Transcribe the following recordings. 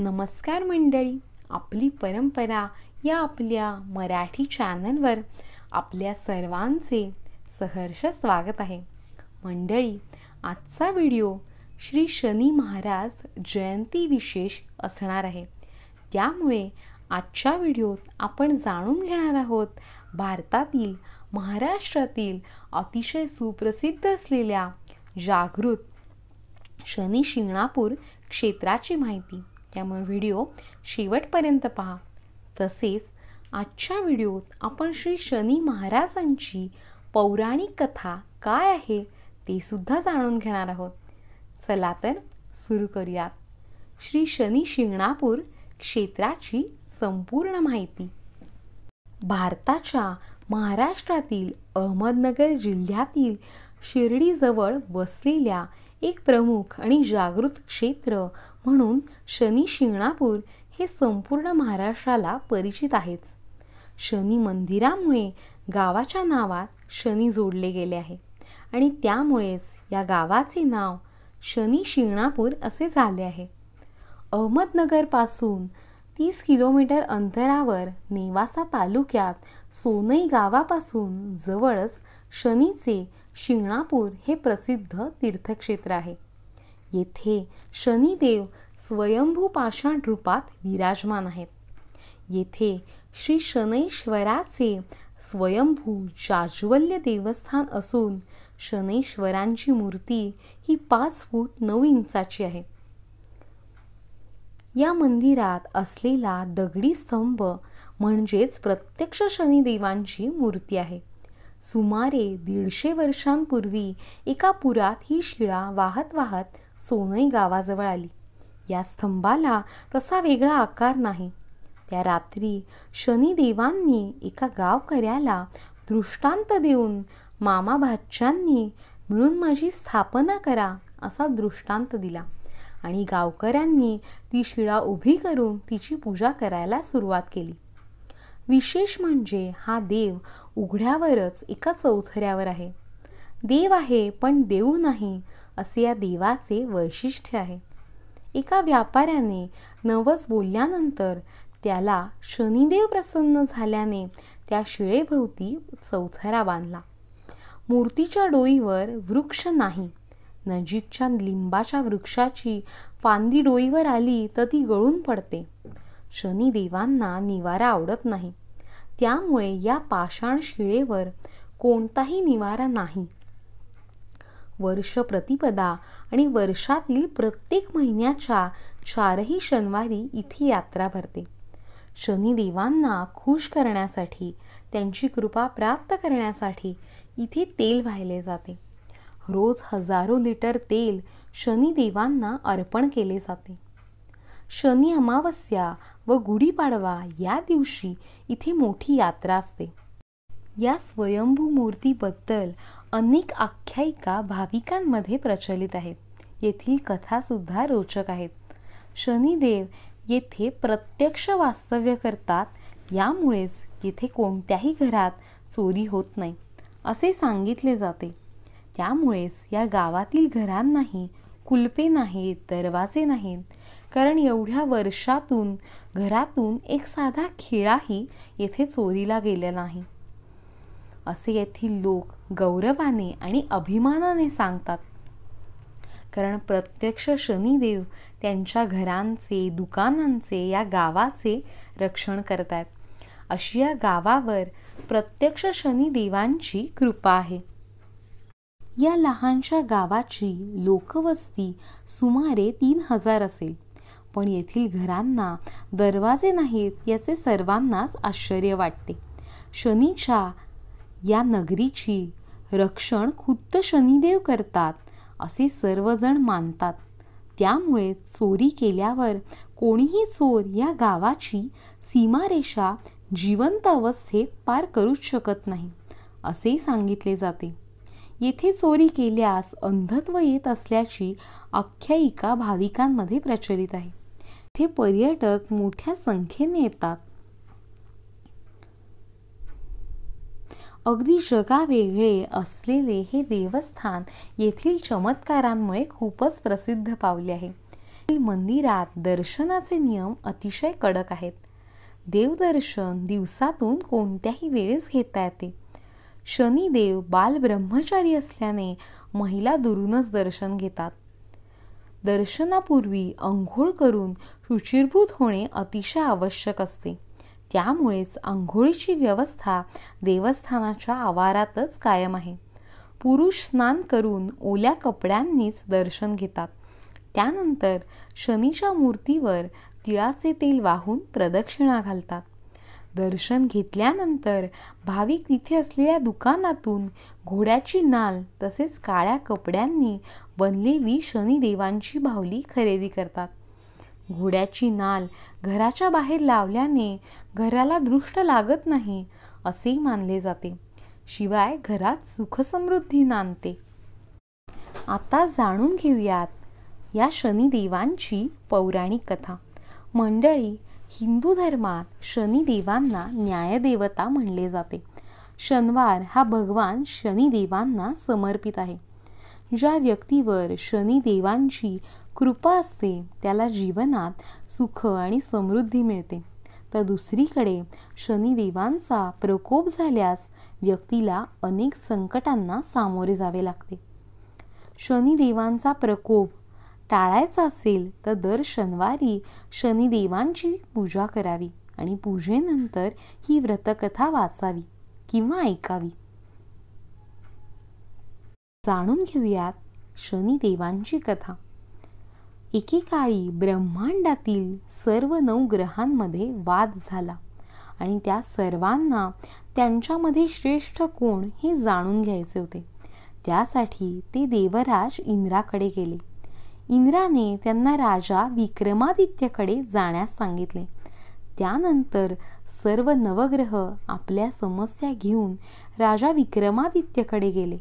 नमस्कार मंडळी, आपली परंपरा या आपल्या मराठी चॅनलवर आपल्या सर्वांचे सहर्ष स्वागत आहे. मंडळी, आजचा व्हिडिओ श्री शनी महाराज जयंती विशेष असणार आहे. त्यामुळे आजच्या व्हिडिओत आपण जाणून घेणार आहोत भारतातील, महाराष्ट्रातील अतिशय सुप्रसिद्ध असलेल्या जागृत शनी शिंगणापूर क्षेत्राची माहिती. त्यामुळे व्हिडिओ शेवटपर्यंत पहा. तसेच आजच्या व्हिडिओत आपण श्री शनी महाराजांची पौराणिक कथा काय आहे ते सुद्धा जाणून घेणार आहोत. चला तर सुरू करूयात. श्री शनी शिंगणापूर क्षेत्राची संपूर्ण माहिती. भारताच्या महाराष्ट्रातील अहमदनगर जिल्ह्यातील शिर्डीजवळ वसलेल्या एक प्रमुख आणि जागृत क्षेत्र म्हणून शनी शिंगणापूर हे संपूर्ण महाराष्ट्राला परिचित आहेच. शनी मंदिरामुळे गावाच्या नावात शनी जोडले गेले आहे आणि त्यामुळेच या गावाचे नाव शनी शिंगणापूर असे झाले आहे. अहमदनगरपासून 30 किलोमीटर अंतरावर नेवासा तालुक्यात सोनई गावापासून जवळच शनीचे शिंगणापूर हे प्रसिद्ध तीर्थक्षेत्र आहे. येथे शनिदेव स्वयंभू पाषाण रूपात विराजमान आहेत. येथे श्री शनैश्वराचे स्वयंभू जाज्वल्य देवस्थान असून शनैश्वरांची मूर्ती ही 5 फूट 9 इंचाची आहे. या मंदिरात असलेला दगडी स्तंभ म्हणजेच प्रत्यक्ष शनिदेवांची मूर्ती आहे. सुमारे 150 वर्षांपूर्वी एका पुरात ही शिळा वाहत वाहत सोनई गावाजवळ आली. या स्तंभाला तसा वेगळा आकार नाही. त्या रात्री शनिदेवांनी एका गावकऱ्याला दृष्टांत देऊन मामा भाच्यांनी मिळून माझी स्थापना करा असा दृष्टांत दिला आणि गावकऱ्यांनी ती शिळा उभी करून तिची पूजा करायला सुरुवात केली. विशेष म्हणजे हा देव उघड्यावरच एका चौथऱ्यावर आहे. देव आहे पण देऊळ नाही असे या देवाचे वैशिष्ट्य आहे. एका व्यापाऱ्याने नवस बोलल्यानंतर त्याला शनिदेव प्रसन्न झाल्याने त्या शिळेभोवती चौथरा बांधला. मूर्तीच्या डोईवर वृक्ष नाही. नजीकच्या लिंबाच्या वृक्षाची फांदी डोईवर आली तर ती गळून पडते. शनिदेवांना निवारा आवडत नाही. त्यामुळे या पाषाण शिळेवर कोणताही निवारा नाही. वर्ष प्रतिपदा आणि वर्षातील प्रत्येक महिन्याच्या 4ही शनिवारी इथे यात्रा भरते. शनिदेवांना खुश करण्यासाठी, त्यांची कृपा प्राप्त करण्यासाठी इथे तेल वाहिले जाते. रोज हजारो लिटर तेल शनिदेवांना अर्पण केले जाते. शनी अमावस्या व गुढीपाडवा या दिवशी इथे मोठी यात्रा असते. या स्वयंभू मूर्तीबद्दल अनेक आख्यायिका भाविकांमध्ये प्रचलित आहेत. येथील कथा सुद्धा रोचक आहेत. शनिदेव येथे प्रत्यक्ष वास्तव्य करतात. यामुळेच येथे कोणत्याही घरात चोरी होत नाही असे सांगितले जाते. त्यामुळेच या गावातील घरांनाही कुलपे नाहीत, दरवाजे नाहीत, कारण एवढ्या वर्षातून घरातून एक साधा खिळाही येथे चोरीला गेला नाही असे येथील लोक गौरवाने आणि अभिमानाने सांगतात. कारण प्रत्यक्ष शनिदेव त्यांच्या घरांचे, दुकानांचे, या गावाचे रक्षण करतात. अशी या गावावर प्रत्यक्ष शनिदेवांची कृपा आहे. या लहानशा गावाची लोकवस्ती सुमारे 3000 असेल. पण येथील घरांना दरवाजे नाहीत याचे सर्वांनाच आश्चर्य वाटते. शनीच्या या नगरीची रक्षण खुद्द शनिदेव करतात असे सर्वजण मानतात. त्यामुळे चोरी केल्यावर कोणीही चोर या गावाची सीमारेषा जिवंत अवस्थेत पार करूच शकत नाही असे सांगितले जाते. येथे चोरी केल्यास अंधत्व येत असल्याची आख्यायिका भाविकांमध्ये प्रचलित आहे. येथे पर्यटक मोठ्या संख्येने येतात. अगदी जगावेगळे असलेले हे देवस्थान येथील चमत्कारांमुळे खूपच प्रसिद्ध पावले आहे. मंदिरात दर्शनाचे नियम अतिशय कडक आहेत. देवदर्शन दिवसातून कोणत्याही वेळेस घेता येते. शनिदेव बालब्रह्मचारी असल्याने महिला दुरूनच दर्शन घेतात. दर्शनापूर्वी अंघोळ करून शुचिर्भूत होणे अतिशय आवश्यक असते. त्यामुळेच अंघोळीची व्यवस्था देवस्थानाच्या आवारातच कायम आहे. पुरुष स्नान करून ओल्या कपड्यांनीच दर्शन घेतात. त्यानंतर शनीच्या मूर्तीवर तिळाचे तेल वाहून प्रदक्षिणा घालतात. दर्शन घेतल्यानंतर भाविक तिथे असलेल्या दुकानातून घोड्याची नाल तसेच काळ्या कपड्यांनी बनलेली शनिदेवांची बाहुली खरेदी करतात. घोड्याची नाल घराच्या बाहेर लावल्याने घराला दृष्ट लागत नाही असे मानले जाते. शिवाय घरात सुखसमृद्धी नांदते. आता जाणून घेऊयात या शनिदेवांची पौराणिक कथा. मंडळी, हिंदू धर्मात शनिदेवांना न्यायदेवता म्हणले जाते. शनिवार हा भगवान शनिदेवांना समर्पित आहे. ज्या व्यक्तीवर शनिदेवांची कृपा असते त्याला जीवनात सुख आणि समृद्धी मिळते. तर दुसरीकडे शनिदेवांचा प्रकोप झाल्यास व्यक्तीला अनेक संकटांना सामोरे जावे लागते. शनिदेवांचा प्रकोप टाळायचा असेल तर दर शनिवारी शनिदेवांची पूजा करावी आणि पूजेनंतर ही व्रतकथा वाचावी किंवा ऐकावी. जाणून घेऊयात शनिदेवांची कथा. एकेकाळी ब्रह्मांडातील सर्व 9 ग्रहांमध्ये वाद झाला आणि त्या सर्वांना त्यांच्यामध्ये श्रेष्ठ कोण हे जाणून घ्यायचे होते. त्यासाठी ते देवराज इंद्राकडे गेले. इंद्राने त्यांना राजा विक्रमादित्यकडे जाण्यास सांगितले. त्यानंतर सर्व नवग्रह आपल्या समस्या घेऊन राजा विक्रमादित्यकडे गेले.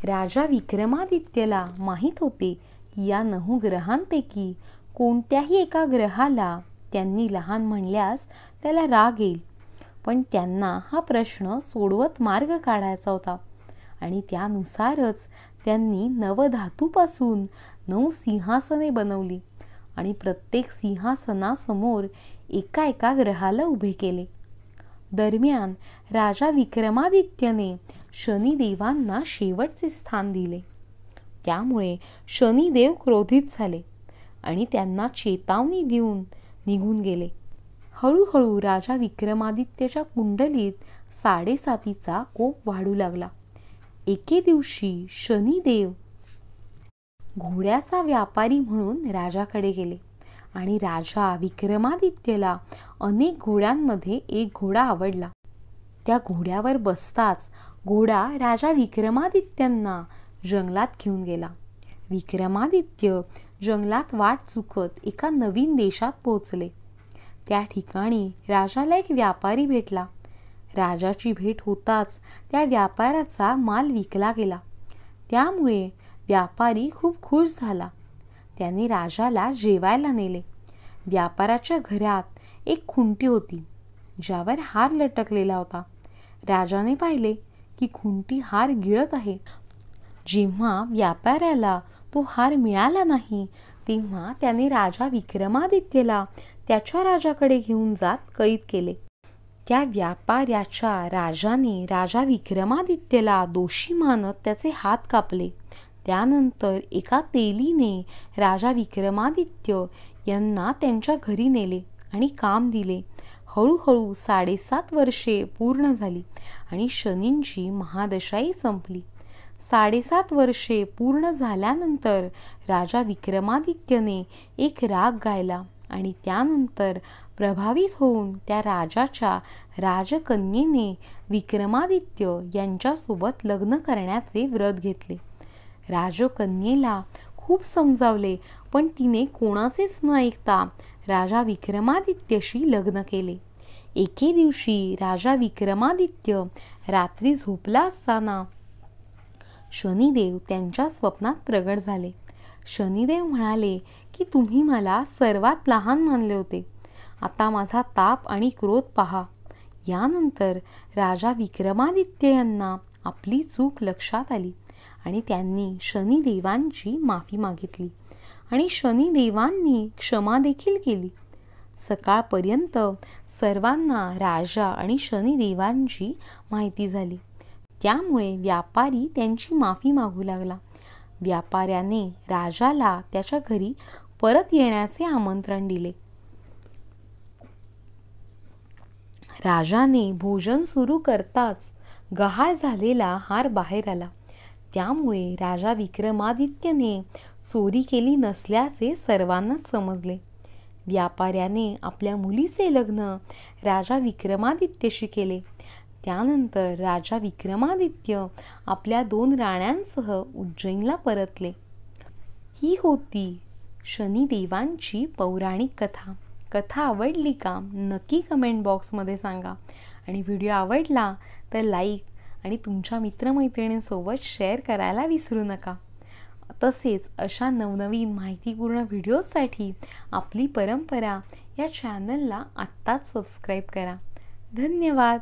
राजा विक्रमादित्यला माहीत होते की या 9 ग्रहांपैकी कोणत्याही एका ग्रहाला त्यांनी लहान म्हणल्यास त्याला राग येईल. पण त्यांना हा प्रश्न सोडवत मार्ग काढायचा होता आणि त्यानुसारच त्यांनी नवधातूपासून 9 सिंहासने बनवली आणि प्रत्येक सिंहासनासमोर एका एका ग्रहाला उभे केले. दरम्यान राजा विक्रमादित्यने शनिदेवांना शेवटचे स्थान दिले. त्यामुळे शनिदेव क्रोधित झाले आणि त्यांना चेतावणी देऊन निघून गेले. हळूहळू राजा विक्रमादित्यच्या कुंडलीत 7.5चा कोप वाढू लागला. एके दिवशी शनिदेव घोड्याचा व्यापारी म्हणून राजाकडे गेले आणि राजा विक्रमादित्यला अनेक घोड्यांमध्ये एक घोडा आवडला. त्या घोड्यावर बसताच घोडा राजा विक्रमादित्यांना जंगलात घेऊन गेला. विक्रमादित्य जंगलात वाट चुकत एका नवीन देशात पोहोचले. त्या ठिकाणी राजाला एक व्यापारी भेटला. राजाची भेट होताच त्या व्यापाऱ्याचा माल विकला गेला. त्यामुळे व्यापारी खूप खुश झाला. त्याने राजाला जेवायला नेले. व्यापाऱ्याच्या घरात एक खुंटी होती ज्यावर हार लटकलेला होता. राजाने पाहिले की खुंटी हार गिळत आहे. जेव्हा व्यापाऱ्याला तो हार मिळाला नाही तेव्हा त्याने राजा विक्रमादित्यला त्याच्या राजाकडे घेऊन जात कैद केले. त्या व्यापाऱ्याच्या राजाने राजा विक्रमादित्यला दोषी मानत त्याचे हात कापले. त्यानंतर एका तेलीने राजा विक्रमादित्य यांना त्यांच्या घरी नेले आणि काम दिले. हळूहळू 7.5 वर्षे पूर्ण झाली आणि शनींची महादशाही संपली. 7.5 वर्षे पूर्ण झाल्यानंतर राजा विक्रमादित्यने एक राग गायला आणि त्यानंतर प्रभावित होऊन त्या राजाच्या राजकन्येने विक्रमादित्य यांच्यासोबत लग्न करण्याचे व्रत घेतले. राजकन्येला खूप समजावले पण तिने कोणाचेच न ऐकता राजा विक्रमादित्यशी लग्न केले. एके दिवशी राजा विक्रमादित्य रात्री झोपला असताना शनिदेव त्यांच्या स्वप्नात प्रगट झाले. शनिदेव म्हणाले की तुम्ही मला सर्वात लहान मानले होते. आता माझा ताप आणि क्रोध पहा. यानंतर राजा विक्रमादित्य यांना आपली चूक लक्षात आली आणि त्यांनी शनिदेवांची माफी मागितली आणि शनिदेवांनी क्षमा देखील केली. सकाळपर्यंत सर्वांना राजा आणि शनिदेवांची माहिती झाली. त्यामुळे व्यापारी त्यांची माफी मागू लागला. व्यापाऱ्याने राजाला त्याच्या घरी परत येण्याचे आमंत्रण दिले. राजाने भोजन सुरू करताच गहाळ झालेला हार बाहेर आला. त्यामुळे राजा विक्रमादित्यने चोरी केली नसल्याचे सर्वांनाच समजले. व्यापाऱ्याने आपल्या मुलीचे लग्न राजा विक्रमादित्यशी केले. त्यानंतर राजा विक्रमादित्य आपल्या 2 राण्यांसह उज्जैनला परतले. ही होती शनिदेवांची पौराणिक कथा. कथा आवडली का नक्की कमेंट बॉक्समध्ये सांगा. आणि व्हिडिओ आवडला तर लाईक आणि तुमच्या मित्रमैत्रिणींसोबत शेअर करायला विसरू नका. तसेच अशा नवनवीन माहितीपूर्ण व्हिडिओसाठी आपली परंपरा या चॅनलला आत्ताच सबस्क्राईब करा. धन्यवाद.